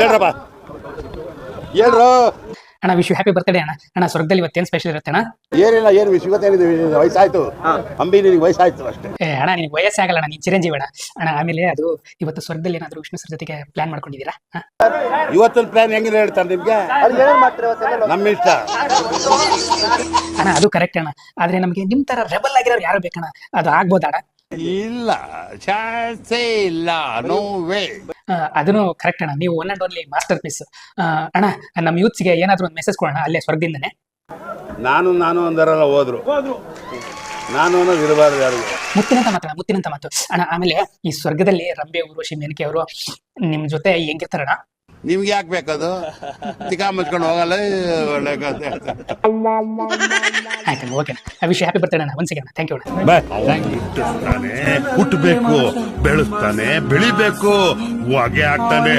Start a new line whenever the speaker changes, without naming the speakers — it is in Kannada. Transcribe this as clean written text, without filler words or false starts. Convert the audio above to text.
ಹೇಳ್ರಪ್ಪ ಹೇಳ್ರು.
ಅಣ್ಣ ವಿಶ್ ಹ್ಯಾಪಿ ಬರ್ತ್ಡೇ ಅಣ್ಣ. ಅಣ್ಣ ಸ್ವರ್ಗದಲ್ಲಿ ಇವತ್ತೇನು ಸ್ಪೆಷಲ್ ಇರುತ್ತೆ ಅಣ್ಣ?
ಏನಿಲ್ಲ, ಏನು ಇವತ್ತೇನಿದೆ, ವಯಸ್ಸಾಯ್ತು ಅಂಬಿ, ನಿನಗೆ ವಯಸ್ಸಾಯ್ತು ಅಷ್ಟೇ.
ಅಣ್ಣ ನಿನಗೆ ವಯಸ್ಸಾಗಲ್ಲ ಅಣ್ಣ, ನೀನು ಚಿರಂಜೀವಿ ಅಣ್ಣ. ಅಣ್ಣ ಆಮೇಲೆ ಅದು ಇವತ್ತು ಸ್ವರ್ಗದಲ್ಲಿ ಏನಾದರೂ ವಿಷ್ಣು ಸರ್ ಜೊತೆಗೆ ಪ್ಲಾನ್ ಮಾಡ್ಕೊಂಡಿದ್ದೀರಾ?
ಇವತ್ತೊಂದು ಪ್ಲಾನ್ ಹೆಂಗಿದೆ ಹೇಳ್ತಾರೆ ನಿಮ್ಗೆ, ನಮ್ಮ ಇಷ್ಟ
ಅಣ್ಣ. ಅದು ಕರೆಕ್ಟ್ ಅಣ್ಣ, ಆದ್ರೆ ನಮಗೆ ನಿಮ್ ತರ ರೆಬಲ್ ಆಗಿರೋರು ಯಾರು ಬೇಕಣ್ಣ? ಅದು ಆಗ್ಬೋದ ಅಣ್ಣ?
ಇಲ್ಲ, ಚಾನ್ಸೇ ಇಲ್ಲ, ನೋ ವೇ.
ಅದನ್ನು ಕರೆಕ್ಟ್ ಅಣ್ಣ, ನೀವು one and only masterpiece ಅಣ್ಣ. ನಮ್ಮ ಯೂತ್ಸ್ಗೆ ಏನಾದರೂ ಒಂದು ಮೆಸೇಜ್ ಕೊಡೋಣ ಅಲ್ಲೇ ಸ್ವರ್ಗದಿಂದನೇ.
ನಾನು ಅಂದರಲ್ಲ ಹೋದ್ರು, ನಾನು ಅನ್ನೋದು ಇರಬಾರ್ದು ಯಾರಿಗೂ.
ಮುತ್ತಿನಂತ ಮಾತು ಅಣ್ಣ. ಆಮೇಲೆ ಈ ಸ್ವರ್ಗದಲ್ಲಿ ರಂಬೆ ಊರ್ವಶಿ ಮೇನಕೆ ಅವರು ನಿಮ್ ಜೊತೆ ಹೆಂಗಿರ್ತಾರಣ್ಣ?
ನಿಮ್ಗೆ ಯಾಕೆ ಬೇಕದು? ತಿಕಾ ಮುಚ್ಕೊಂಡು ಹೋಗಲ್ಲ, ಒಳ್ಳೆ ಕಥೆ.
ಆಯ್ತು, ಓಕೆ. ವಿಶ್ ಹ್ಯಾಪಿ ಬರ್ತ್ಡೇ ಅಣ್ಣ. ಒನ್ಸ್ ಅಗೇನ್ ಥ್ಯಾಂಕ್ ಯು ಅಣ್ಣ.
ಹುಟ್ಟಬೇಕು, ಬೆಳೆಸ್ತಾನೆ, ಬೆಳಿಬೇಕು, ಹೊಗೆ ಆಗ್ತಾನೆ.